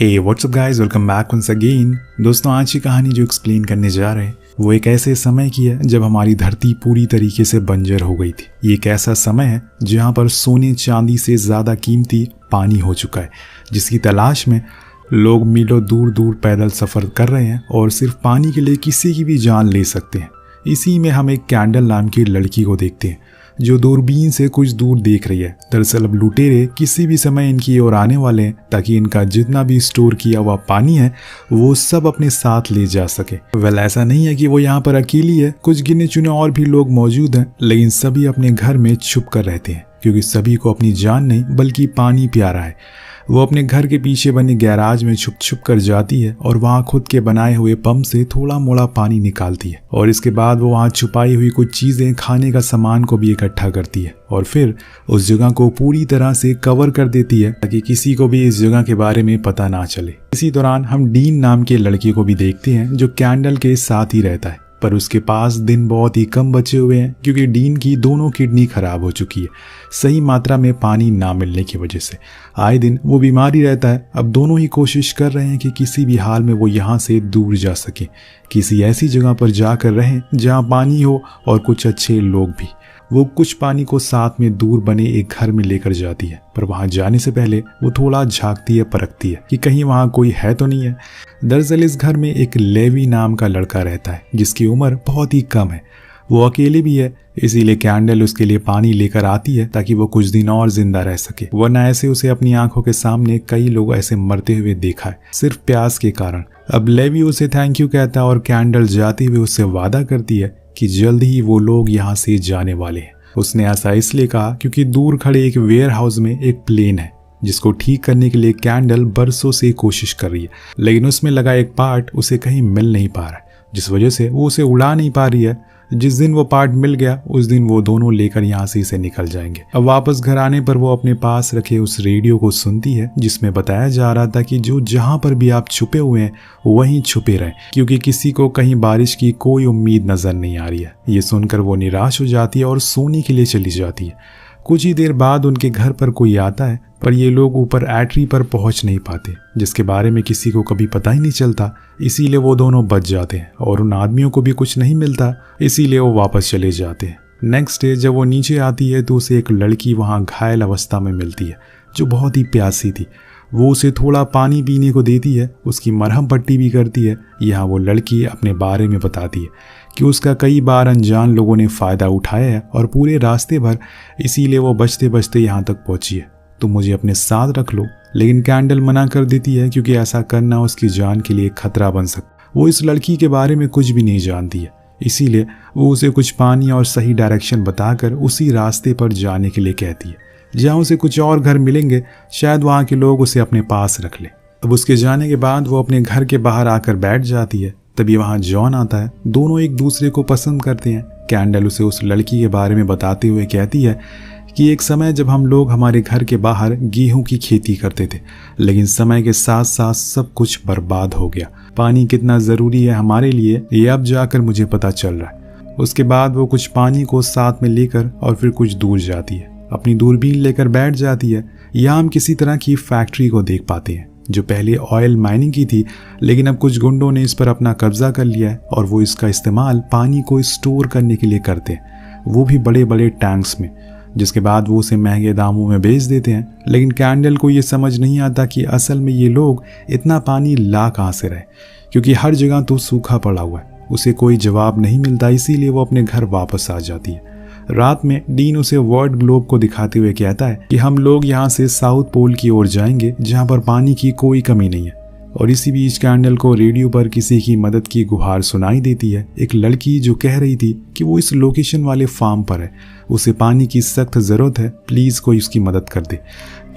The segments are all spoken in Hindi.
हे what's up guys, welcome back once again. दोस्तों, आज की कहानी जो एक्सप्लेन करने जा रहे हैं वो एक ऐसे समय की है जब हमारी धरती पूरी तरीके से बंजर हो गई थी। ये एक ऐसा समय है जहाँ पर सोने चांदी से ज़्यादा कीमती पानी हो चुका है, जिसकी तलाश में लोग मीलों दूर दूर पैदल सफ़र कर रहे हैं और सिर्फ पानी के लिए किसी की भी जान ले सकते हैं। इसी में हम एक कैंडल नाम की लड़की को देखते हैं जो दूरबीन से कुछ दूर देख रही है। दरअसल अब लुटेरे किसी भी समय इनकी ओर आने वाले हैं ताकि इनका जितना भी स्टोर किया हुआ पानी है वो सब अपने साथ ले जा सके। वेल, ऐसा नहीं है कि वो यहाँ पर अकेली है, कुछ गिने चुने और भी लोग मौजूद हैं, लेकिन सभी अपने घर में छुप कर रहते हैं क्योंकि सभी को अपनी जान नहीं बल्कि पानी प्यारा है। वो अपने घर के पीछे बने गैराज में छुप छुप कर जाती है और वहाँ खुद के बनाए हुए पंप से थोड़ा मोड़ा पानी निकालती है और इसके बाद वो वहाँ छुपाई हुई कुछ चीज़ें, खाने का सामान को भी इकट्ठा करती है और फिर उस जगह को पूरी तरह से कवर कर देती है ताकि किसी को भी इस जगह के बारे में पता ना चले। इसी दौरान हम डीन नाम के लड़के को भी देखते हैं जो कैंडल के साथ ही रहता है, पर उसके पास दिन बहुत ही कम बचे हुए हैं क्योंकि डीन की दोनों किडनी खराब हो चुकी है सही मात्रा में पानी ना मिलने की वजह से। आए दिन वो बीमारी रहता है। अब दोनों ही कोशिश कर रहे हैं कि किसी भी हाल में वो यहाँ से दूर जा सके, किसी ऐसी जगह पर जाकर रहें जहाँ पानी हो और कुछ अच्छे लोग भी। वो कुछ पानी को साथ में दूर बने एक घर में लेकर जाती है, पर वहां जाने से पहले वो थोड़ा झांकती है, परखती है कि कहीं वहां कोई है तो नहीं है। दरअसल इस घर में एक लेवी नाम का लड़का रहता है जिसकी उम्र बहुत ही कम है। वो अकेले भी है, इसीलिए कैंडल उसके लिए पानी लेकर आती है ताकि वो कुछ दिन और जिंदा रह सके, वरना ऐसे उसे अपनी आंखों के सामने कई लोग ऐसे मरते हुए देखा है सिर्फ प्यास के कारण। अब लेवी उसे थैंक यू कहता है और कैंडल जाते हुए उससे वादा करती है कि जल्द ही वो लोग यहाँ से जाने वाले हैं। उसने ऐसा इसलिए कहा क्योंकि दूर खड़े एक वेयर हाउस में एक प्लेन है जिसको ठीक करने के लिए कैंडल बरसों से कोशिश कर रही है, लेकिन उसमें लगा एक पार्ट उसे कहीं मिल नहीं पा रहा है, जिस वजह से वो उसे उड़ा नहीं पा रही है। जिस दिन वो पार्ट मिल गया उस दिन वो दोनों लेकर यहाँ से इसे निकल जाएंगे। अब वापस घर आने पर वो अपने पास रखे उस रेडियो को सुनती है जिसमें बताया जा रहा था कि जो जहाँ पर भी आप छुपे हुए हैं वहीं छुपे रहें क्योंकि किसी को कहीं बारिश की कोई उम्मीद नजर नहीं आ रही है। ये सुनकर वो निराश हो जाती है और सोने के लिए चली जाती है। कुछ ही देर बाद उनके घर पर कोई आता है, पर ये लोग ऊपर एट्री पर पहुंच नहीं पाते जिसके बारे में किसी को कभी पता ही नहीं चलता, इसीलिए वो दोनों बच जाते हैं और उन आदमियों को भी कुछ नहीं मिलता, इसीलिए वो वापस चले जाते हैं। नेक्स्ट डे जब वो नीचे आती है तो उसे एक लड़की वहाँ घायल अवस्था में मिलती है जो बहुत ही प्यासी थी। वो उसे थोड़ा पानी पीने को देती है, उसकी मरहम पट्टी भी करती है। यहाँ वो लड़की अपने बारे में बताती है कि उसका कई बार अनजान लोगों ने फ़ायदा उठाया है और पूरे रास्ते भर इसीलिए वो बचते बचते यहाँ तक पहुँची है। तो मुझे अपने साथ रख लो, लेकिन कैंडल मना कर देती है क्योंकि ऐसा करना उसकी जान के लिए खतरा बन सकता। वो इस लड़की के बारे में कुछ भी नहीं जानती है, इसीलिए वो उसे कुछ पानी और सही डायरेक्शन बताकर उसी रास्ते पर जाने के लिए कहती है जहाँ उसे कुछ और घर मिलेंगे, शायद वहाँ के लोग उसे अपने पास रख ले। अब उसके जाने के बाद वो अपने घर के बाहर आकर बैठ जाती है। तभी वहाँ जॉन आता है। दोनों एक दूसरे को पसंद करते हैं। कैंडल उसे उस लड़की के बारे में बताते हुए कहती है कि एक समय जब हम लोग हमारे घर के बाहर गेहूं की खेती करते थे, लेकिन समय के साथ साथ सब कुछ बर्बाद हो गया। पानी कितना ज़रूरी है हमारे लिए ये अब जाकर मुझे पता चल रहा है। उसके बाद वो कुछ पानी को साथ में लेकर और फिर कुछ दूर जाती है, अपनी दूरबीन लेकर बैठ जाती है। यहाँ हम किसी तरह की फैक्ट्री को देख पाते हैं जो पहले ऑयल माइनिंग की थी, लेकिन अब कुछ गुंडों ने इस पर अपना कब्जा कर लिया है और वो इसका इस्तेमाल पानी को स्टोर करने के लिए करते हैं, वो भी बड़े बड़े टैंक्स में, जिसके बाद वो उसे महंगे दामों में बेच देते हैं। लेकिन कैंडल को ये समझ नहीं आता कि असल में ये लोग इतना पानी ला कहाँ से रहे, क्योंकि हर जगह तो सूखा पड़ा हुआ है। उसे कोई जवाब नहीं मिलता, इसीलिए वो अपने घर वापस आ जाती है। रात में डीन उसे वर्ल्ड ग्लोब को दिखाते हुए कहता है कि हम लोग यहाँ से साउथ पोल की ओर जाएंगे जहाँ पर पानी की कोई कमी नहीं है। और इसी बीच कैंडल को रेडियो पर किसी की मदद की गुहार सुनाई देती है, एक लड़की जो कह रही थी कि वो इस लोकेशन वाले फार्म पर है, उसे पानी की सख्त ज़रूरत है, प्लीज़ कोई उसकी मदद कर दे।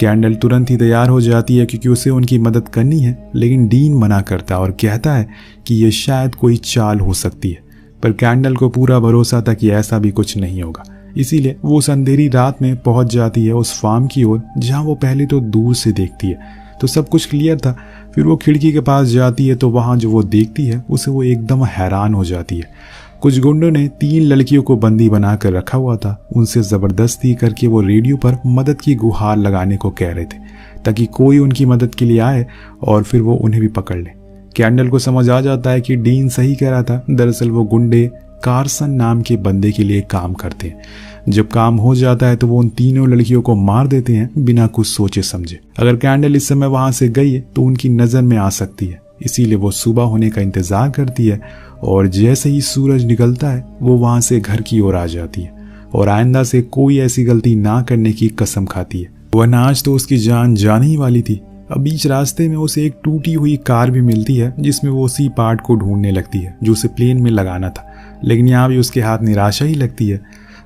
कैंडल तुरंत ही तैयार हो जाती है क्योंकि उसे उनकी मदद करनी है, लेकिन डीन मना करता है और कहता है कि यह शायद कोई चाल हो सकती है। पर कैंडल को पूरा भरोसा था कि ऐसा भी कुछ नहीं होगा, इसीलिए वो उस अंधेरी रात में पहुंच जाती है उस फार्म की ओर जहां वो पहले तो दूर से देखती है तो सब कुछ क्लियर था। फिर वो खिड़की के पास जाती है तो वहां जो वो देखती है उसे वो एकदम हैरान हो जाती है। कुछ गुंडों ने 3 लड़कियों को बंदी बनाकर रखा हुआ था। उनसे जबरदस्ती करके वो रेडियो पर मदद की गुहार लगाने को कह रहे थे ताकि कोई उनकी मदद के लिए आए और फिर वो उन्हें भी पकड़ ले। कैंडल को समझ आ जाता है कि डीन सही कह रहा था। दरअसल वो गुंडे कार्सन नाम के बंदे के लिए काम करते हैं। जब काम हो जाता है तो वो उन तीनों लड़कियों को मार देते हैं बिना कुछ सोचे समझे। अगर कैंडल इस समय वहां से गई तो उनकी नजर में आ सकती है, इसीलिए वो सुबह होने का इंतजार करती है और जैसे ही सूरज निकलता है वो वहां से घर की ओर आ जाती है और आइंदा से कोई ऐसी गलती ना करने की कसम खाती है, वरना आज तो उसकी जान जाने ही वाली थी। अब बीच रास्ते में उसे एक टूटी हुई कार भी मिलती है जिसमें वो उसी पार्ट को ढूंढने लगती है जो उसे प्लेन में लगाना था, लेकिन यहाँ भी उसके हाथ निराशा ही लगती है।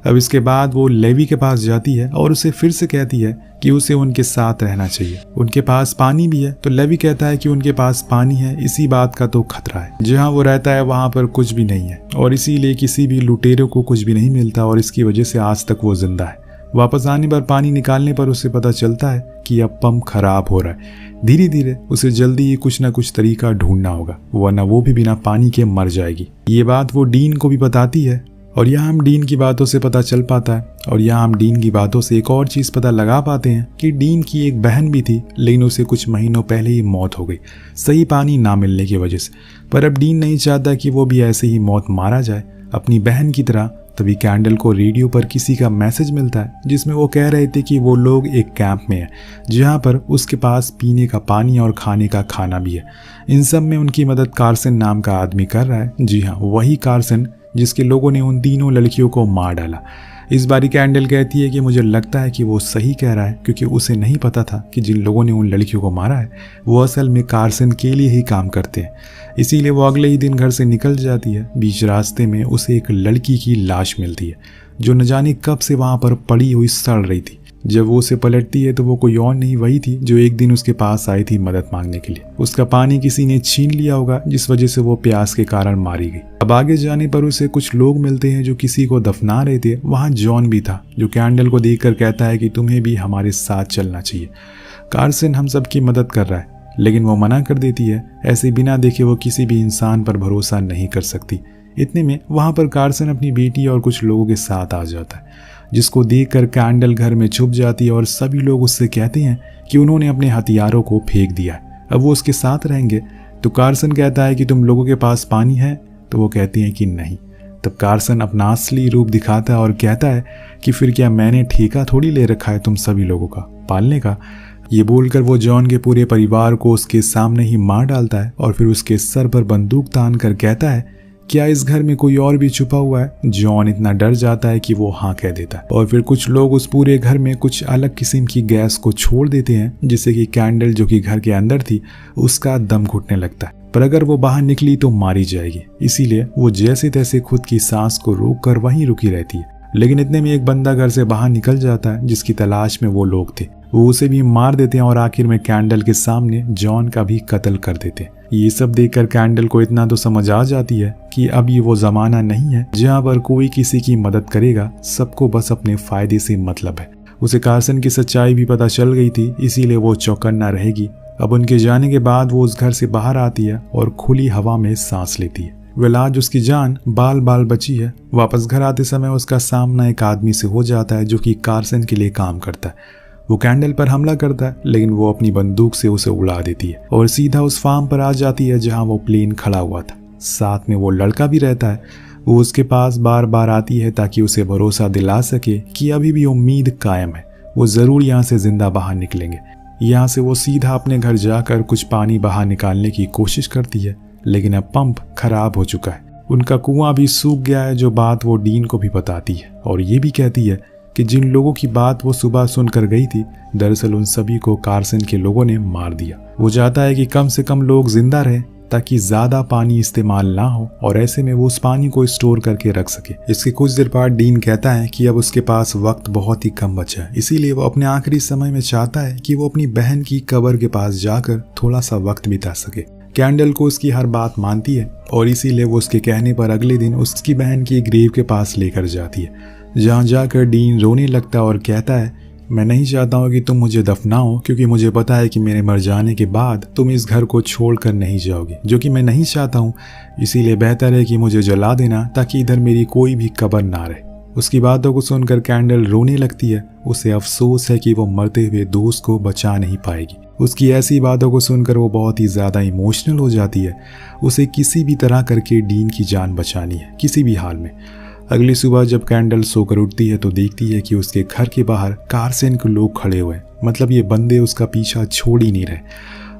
अब इसके बाद वो लेवी के पास जाती है और उसे फिर से कहती है कि उसे उनके साथ रहना चाहिए। उनके पास पानी भी है तो लेवी कहता है कि उनके पास पानी है, इसी बात का तो खतरा है। जहाँ वो रहता है वहां पर कुछ भी नहीं है और इसीलिए किसी भी लुटेरे को कुछ भी नहीं मिलता और इसकी वजह से आज तक वो जिंदा है। वापस आने पर पानी निकालने पर उसे पता चलता है कि अब पंप खराब हो रहा है। धीरे धीरे उसे जल्दी ही कुछ ना कुछ तरीका ढूंढना होगा, वरना वो भी बिना पानी के मर जाएगी। ये बात वो डीन को भी बताती है और यहाँ हम डीन की बातों से पता चल पाता है और यहाँ हम डीन की बातों से एक और चीज पता लगा पाते हैं कि डीन की एक बहन भी थी, लेकिन उसे कुछ महीनों पहले ही मौत हो गई सही पानी ना मिलने की वजह से। पर अब डीन नहीं चाहता कि वो भी ऐसे ही मौत मारा जाए अपनी बहन की तरह। तभी कैंडल को रेडियो पर किसी का मैसेज मिलता है जिसमें वो कह रहे थे कि वो लोग एक कैंप में है जहाँ पर उसके पास पीने का पानी और खाने का खाना भी है। इन सब में उनकी मदद कार्सन नाम का आदमी कर रहा है। जी हाँ, वही कार्सन जिसके लोगों ने उन तीनों लड़कियों को मार डाला। इस बारी कैंडल कहती है कि मुझे लगता है कि वो सही कह रहा है, क्योंकि उसे नहीं पता था कि जिन लोगों ने उन लड़कियों को मारा है वो असल में कार्सन के लिए ही काम करते हैं। इसीलिए वो अगले ही दिन घर से निकल जाती है। बीच रास्ते में उसे एक लड़की की लाश मिलती है जो न जाने कब से वहां पर पड़ी हुई सड़ रही थी। जब वो उसे पलटती है तो वो कोई और नहीं वही थी जो एक दिन उसके पास आई थी मदद मांगने के लिए। उसका पानी किसी ने छीन लिया होगा जिस वजह से वो प्यास के कारण मारी गई। अब आगे जाने पर उसे कुछ लोग मिलते हैं जो किसी को दफना रहे थे। वहां जॉन भी था जो कैंडल को देखकर कहता है कि तुम्हें भी हमारे साथ चलना चाहिए। कार्सन हम सबकी मदद कर रहा है, लेकिन वो मना कर देती है। ऐसे बिना देखे वो किसी भी इंसान पर भरोसा नहीं कर सकती। इतने में वहां पर कार्सन अपनी बेटी और कुछ लोगों के साथ आ जाता है, जिसको देखकर कैंडल घर में छुप जाती है और सभी लोग उससे कहते हैं कि उन्होंने अपने हथियारों को फेंक दिया है, अब वो उसके साथ रहेंगे। तो कार्सन कहता है कि तुम लोगों के पास पानी है? तो वो कहती हैं कि नहीं। तब कार्सन अपना असली रूप दिखाता है और कहता है कि फिर क्या मैंने ठेका थोड़ी ले रखा है तुम सभी लोगों का पालने का। ये बोलकर वो जॉन के पूरे परिवार को उसके सामने ही मार डालता है और फिर उसके सर पर बंदूक तान कर कहता है क्या इस घर में कोई और भी छुपा हुआ है? जॉन इतना डर जाता है कि वो हाँ कह देता है और फिर कुछ लोग उस पूरे घर में कुछ अलग किस्म की गैस को छोड़ देते हैं, जिससे कि कैंडल जो कि घर के अंदर थी उसका दम घुटने लगता है। पर अगर वो बाहर निकली तो मारी जाएगी, इसीलिए वो जैसे तैसे खुद की सांस को रोक कर वहीं रुकी रहती है। लेकिन इतने में एक बंदा घर से बाहर निकल जाता है जिसकी तलाश में वो लोग थे। वो उसे भी मार देते हैं और आखिर में कैंडल के सामने जॉन का भी कत्ल कर देते हैं। ये सब देखकर कैंडल को इतना तो समझ आ जाती है कि अब ये वो जमाना नहीं है जहाँ पर कोई किसी की मदद करेगा, सबको बस अपने फायदे से मतलब है। उसे कार्सन की सच्चाई भी पता चल गई थी, इसीलिए वो चौकन्ना रहेगी। अब उनके जाने के बाद वो उस घर से बाहर आती है और खुली हवा में सांस लेती है। वेल आज उसकी जान बाल बाल बची है। वापस घर आते समय उसका सामना एक आदमी से हो जाता है जो कि कार्सन के लिए काम करता है। वो कैंडल पर हमला करता है, लेकिन वो अपनी बंदूक से उसे उड़ा देती है और सीधा उस फार्म पर आ जाती है जहां वो प्लेन खड़ा हुआ था। साथ में वो लड़का भी रहता है। वो उसके पास बार बार आती है ताकि उसे भरोसा दिला सके कि अभी भी उम्मीद कायम है, वो जरूर यहाँ से जिंदा बाहर निकलेंगे। यहाँ से वो सीधा अपने घर जाकर कुछ पानी बाहर निकालने की कोशिश करती है, लेकिन अब पंप खराब हो चुका है। उनका कुआं भी सूख गया है, जो बात वो डीन को भी बताती है और ये भी कहती है कि जिन लोगों की बात वो सुबह सुनकर गई थी, दरअसल उन सभी को कार्सन के लोगों ने मार दिया। वो चाहता है कि कम से कम लोग जिंदा रहें ताकि ज्यादा पानी इस्तेमाल ना हो और ऐसे में वो उस पानी को स्टोर करके रख सके। इसके कुछ देर बाद डीन कहता है कि अब उसके पास वक्त बहुत ही कम बचा है, इसीलिए वो अपने आखिरी समय में चाहता है कि वो अपनी बहन की कब्र के पास जाकर थोड़ा सा वक्त बिता सके। कैंडल को उसकी हर बात मानती है और इसीलिए वो उसके कहने पर अगले दिन उसकी बहन की ग्रेव के पास लेकर जाती है, जहाँ जाकर डीन रोने लगता है और कहता है मैं नहीं चाहता हूँ कि तुम मुझे दफनाओ, क्योंकि मुझे पता है कि मेरे मर जाने के बाद तुम इस घर को छोड़कर नहीं जाओगे, जो कि मैं नहीं चाहता हूँ। इसीलिए बेहतर है कि मुझे जला देना ताकि इधर मेरी कोई भी कब्र ना रहे। उसकी बातों को सुनकर कैंडल रोने लगती है। उसे अफसोस है कि वो मरते हुए दोस्त को बचा नहीं पाएगी। उसकी ऐसी बातों को सुनकर वो बहुत ही ज़्यादा इमोशनल हो जाती है। उसे किसी भी तरह करके डीन की जान बचानी है, किसी भी हाल में। अगली सुबह जब कैंडल सोकर उठती है तो देखती है कि उसके घर के बाहर कार्सन के लोग खड़े हुए हैं। मतलब ये बंदे उसका पीछा छोड़ ही नहीं रहे।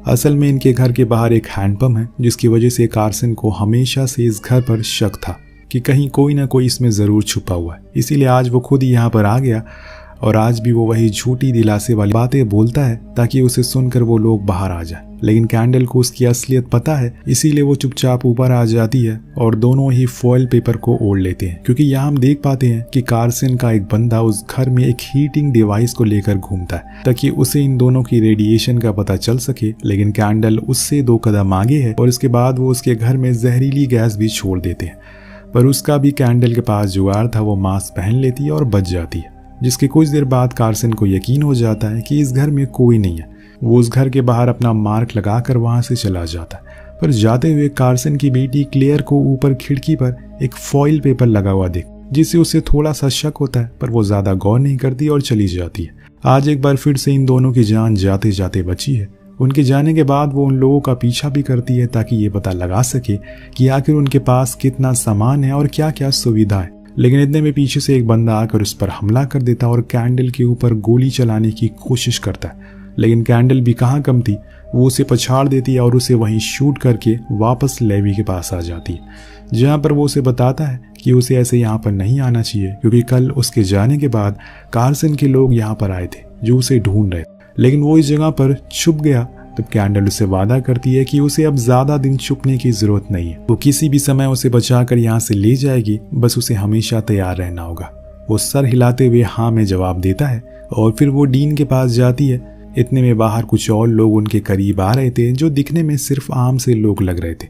असल में इनके घर के बाहर एक हैंडपंप है, जिसकी वजह से कार्सन को हमेशा से इस घर पर शक था कि कहीं कोई ना कोई इसमें ज़रूर छुपा हुआ है। इसीलिए आज वो खुद ही यहाँ पर आ गया और आज भी वो वही झूठी दिलासे वाली बातें बोलता है ताकि उसे सुनकर वो लोग बाहर आ जाए। लेकिन कैंडल को उसकी असलियत पता है, इसीलिए वो चुपचाप ऊपर आ जाती है और दोनों ही फॉइल पेपर को ओढ़ लेते हैं। क्योंकि यहाँ हम देख पाते हैं कि कार्सन का एक बंदा उस घर में एक हीटिंग डिवाइस को लेकर घूमता है ताकि उसे इन दोनों की रेडिएशन का पता चल सके। लेकिन कैंडल उससे 2 कदम आगे है और इसके बाद वो उसके घर में जहरीली गैस भी छोड़ देते हैं। पर उसका भी कैंडल के पास जुगाड़ था। वो मास्क पहन लेती है और बच जाती है, जिसके कुछ देर बाद कार्सन को यकीन हो जाता है कि इस घर में कोई नहीं है। वो उस घर के बाहर अपना मार्क लगाकर वहां से चला जाता है। पर जाते हुए कार्सन की बेटी क्लेयर को ऊपर खिड़की पर एक फॉइल पेपर लगा हुआ देख, जिससे उसे थोड़ा सा शक होता है, पर वो ज्यादा गौर नहीं करती और चली जाती है। आज एक बार फिर से इन दोनों की जान जाते जाते बची है। उनके जाने के बाद वो उन लोगों का पीछा भी करती है ताकि ये पता लगा सके कि आखिर उनके पास कितना सामान है और क्या क्या सुविधा है। लेकिन इतने में पीछे से एक बंदा आकर उस पर हमला कर देता और कैंडल के ऊपर गोली चलाने की कोशिश करता है। लेकिन कैंडल भी कहाँ कम थी, वो उसे पछाड़ देती है और उसे वहीं शूट करके वापस लेवी के पास आ जाती है, जहाँ पर वो उसे बताता है कि उसे ऐसे यहाँ पर नहीं आना चाहिए क्योंकि कल उसके जाने के बाद कार्सन के लोग यहाँ पर आए थे जो उसे ढूंढ रहे थे। लेकिन वो इस जगह पर छुप गया। तब कैंडल उसे वादा करती है कि उसे अब ज्यादा दिन छुपने की जरूरत नहीं है। वो किसी भी समय उसे बचाकर यहाँ से ले जाएगी, बस उसे हमेशा तैयार रहना होगा। वो सर हिलाते हुए हाँ में जवाब देता है और फिर वो डीन के पास जाती है। इतने में बाहर कुछ और लोग उनके करीब आ रहे थे जो दिखने में सिर्फ आम से लोग लग रहे थे।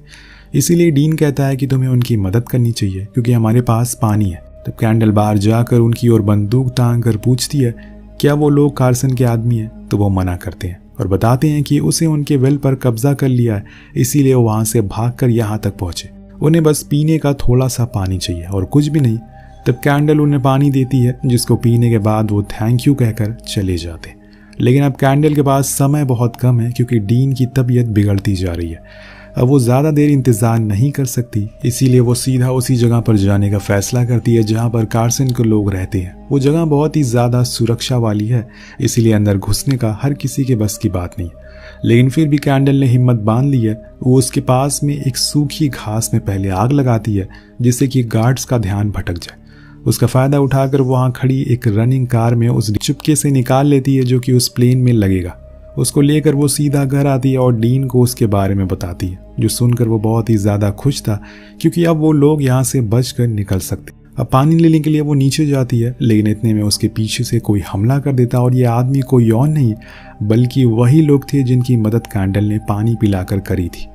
इसीलिए डीन कहता है कि तुम्हें उनकी मदद करनी चाहिए क्योंकि हमारे पास पानी है। तब कैंडल बाहर जाकर उनकी ओर बंदूक तान कर पूछती है क्या वो लोग कार्सन के आदमी हैं, तो वो मना करते हैं और बताते हैं कि उसे उनके वेल पर कब्जा कर लिया है, इसीलिए वो वहां से भागकर यहाँ तक पहुंचे। उन्हें बस पीने का थोड़ा सा पानी चाहिए और कुछ भी नहीं। तब कैंडल उन्हें पानी देती है, जिसको पीने के बाद वो थैंक यू कहकर चले जाते। लेकिन अब कैंडल के पास समय बहुत कम है क्योंकि डीन की तबीयत बिगड़ती जा रही है। अब वो ज़्यादा देर इंतज़ार नहीं कर सकती, इसीलिए वो सीधा उसी जगह पर जाने का फैसला करती है जहाँ पर कार्सन के लोग रहते हैं। वो जगह बहुत ही ज़्यादा सुरक्षा वाली है, इसीलिए अंदर घुसने का हर किसी के बस की बात नहीं। लेकिन फिर भी कैंडल ने हिम्मत बांध ली है। वो उसके पास में एक सूखी घास में पहले आग लगाती है जिससे कि गार्ड्स का ध्यान भटक जाए। उसका फ़ायदा उठाकर वहाँ खड़ी एक रनिंग कार में उस चुपके से निकाल लेती है जो कि उस प्लेन में लगेगा। उसको लेकर वो सीधा घर आती है और डीन को उसके बारे में बताती है, जो सुनकर वो बहुत ही ज़्यादा खुश था क्योंकि अब वो लोग यहाँ से बचकर निकल सकते। अब पानी लेने के लिए वो नीचे जाती है, लेकिन इतने में उसके पीछे से कोई हमला कर देता और ये आदमी कोई और नहीं बल्कि वही लोग थे जिनकी मदद कैंडल ने पानी पिलाकर करी थी।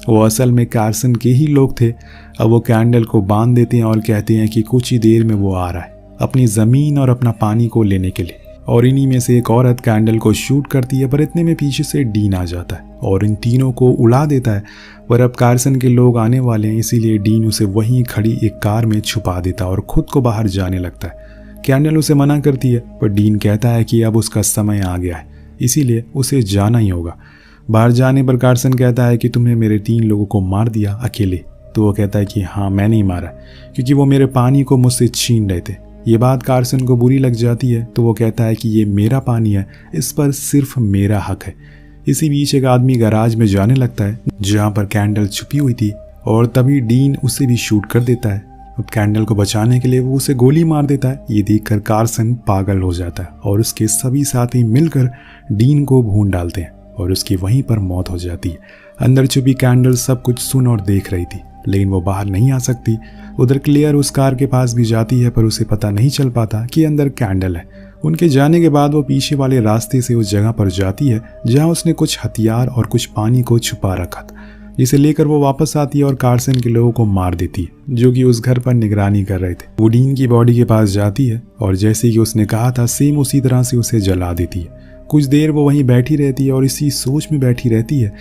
वो असल में कार्सन के ही लोग थे। अब वो कैंडल को बांध देते हैं और कहते हैं कि कुछ ही देर में वो आ रहा है अपनी ज़मीन और अपना पानी को लेने के लिए। और इन्हीं में से एक औरत कैंडल को शूट करती है, पर इतने में पीछे से डीन आ जाता है और इन तीनों को उड़ा देता है। पर अब कार्सन के लोग आने वाले हैं, इसीलिए डीन उसे वहीं खड़ी एक कार में छुपा देता और खुद को बाहर जाने लगता है। कैंडल उसे मना करती है, पर डीन कहता है कि अब उसका समय आ गया है, इसीलिए उसे जाना ही होगा। बाहर जाने पर कार्सन कहता है कि तुमने मेरे 3 लोगों को मार दिया अकेले। तो वो कहता है कि हाँ मैंने ही मारा, क्योंकि वो मेरे पानी को मुझसे छीन रहे थे। ये बात कार्सन को बुरी लग जाती है, तो वो कहता है कि ये मेरा पानी है, इस पर सिर्फ मेरा हक है। इसी बीच एक आदमी गैराज में जाने लगता है जहाँ पर कैंडल छुपी हुई थी और तभी डीन उसे भी शूट कर देता है। अब कैंडल को बचाने के लिए वो उसे गोली मार देता है। ये देखकर कार्सन पागल हो जाता है और उसके सभी साथी मिलकर डीन को भून डालते हैं और उसकी वहीं पर मौत हो जाती है। अंदर छुपी कैंडल सब कुछ सुन और देख रही थी, लेकिन वो बाहर नहीं आ सकती। उधर क्लेयर उस कार के पास भी जाती है, पर उसे पता नहीं चल पाता कि अंदर कैंडल है। उनके जाने के बाद वो पीछे वाले रास्ते से उस जगह पर जाती है जहां उसने कुछ हथियार और कुछ पानी को छुपा रखा था, जिसे लेकर वो वापस आती है और कार्सन के लोगों को मार देती है जो कि उस घर पर निगरानी कर रहे थे। वो डीन की बॉडी के पास जाती है और जैसे कि उसने कहा था सेम उसी तरह से उसे जला देती है। कुछ देर वो वहीं बैठी रहती है और इसी सोच में बैठी रहती है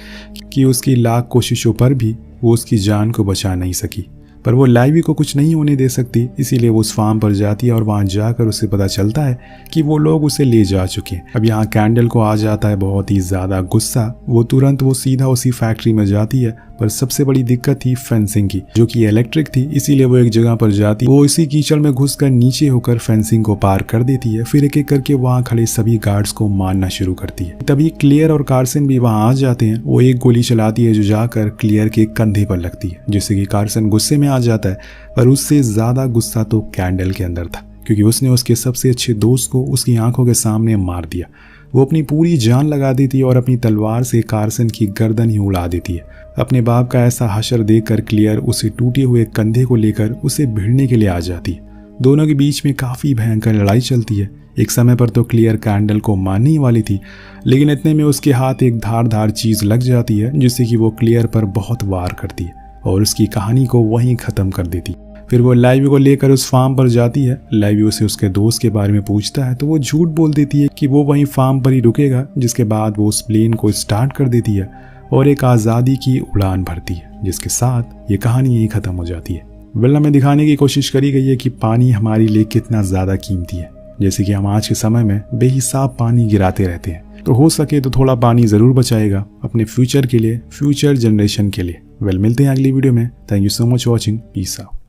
कि उसकी लाख कोशिशों पर भी वो उसकी जान को बचा नहीं सकी। पर वो लाइवी को कुछ नहीं होने दे सकती, इसीलिए वो उस फार्म पर जाती है और वहाँ जाकर उसे पता चलता है कि वो लोग उसे ले जा चुके हैं। अब यहाँ कैंडल को आ जाता है बहुत ही ज़्यादा गुस्सा। वो सीधा उसी फैक्ट्री में जाती है, पर सबसे बड़ी दिक्कत थी फेंसिंग की, जो कि इलेक्ट्रिक थी, इसीलिए वो एक जगह पर जाती है। वो इसी कीचड़ में घुसकर नीचे होकर फेंसिंग को पार कर देती है। फिर एक एक करके वहाँ खड़े सभी गार्ड्स को मारना शुरू करती है। तभी क्लियर और कार्सन भी वहाँ आ जाते हैं। वो एक गोली चलाती है जो जाकर क्लियर के कंधे पर लगती है, जिससे कि कार्सन गुस्से में आ जाता है। पर उससे ज्यादा गुस्सा तो कैंडल के अंदर था, क्योंकि उसने उसके सबसे अच्छे दोस्त को उसकी आंखों के सामने मार दिया। वो अपनी पूरी जान लगा देती है और अपनी तलवार से कार्सन की गर्दन ही उड़ा देती है। अपने बाप का ऐसा हशर देखकर क्लियर उसे टूटे हुए कंधे को लेकर उसे भिड़ने के लिए आ जाती है। दोनों के बीच में काफी भयंकर लड़ाई चलती है। एक समय पर तो क्लियर कैंडल को मारने ही वाली थी, लेकिन इतने में उसके हाथ एक धारदार चीज लग जाती है, जिससे कि वो क्लियर पर बहुत वार करती है और उसकी कहानी को वहीं खत्म कर देती। फिर वो लाइवी को लेकर उस फार्म पर जाती है। लाइवी उसे उसके दोस्त के बारे में पूछता है तो वो झूठ बोल देती है कि वो वहीं फार्म पर ही रुकेगा, जिसके बाद वो उस प्लेन को स्टार्ट कर देती है और एक आज़ादी की उड़ान भरती है, जिसके साथ ये कहानी यहीं खत्म हो जाती है। वेल, हमें दिखाने की कोशिश करी गई है कि पानी हमारे लिए कितना ज़्यादा कीमती है। जैसे कि हम आज के समय में बेहिसाब पानी गिराते रहते हैं, तो हो सके तो थोड़ा पानी ज़रूर बचाएगा अपने फ्यूचर के लिए, फ्यूचर जनरेशन के लिए। वेल, मिलते हैं अगली वीडियो में। Thank you so much watching. Peace out.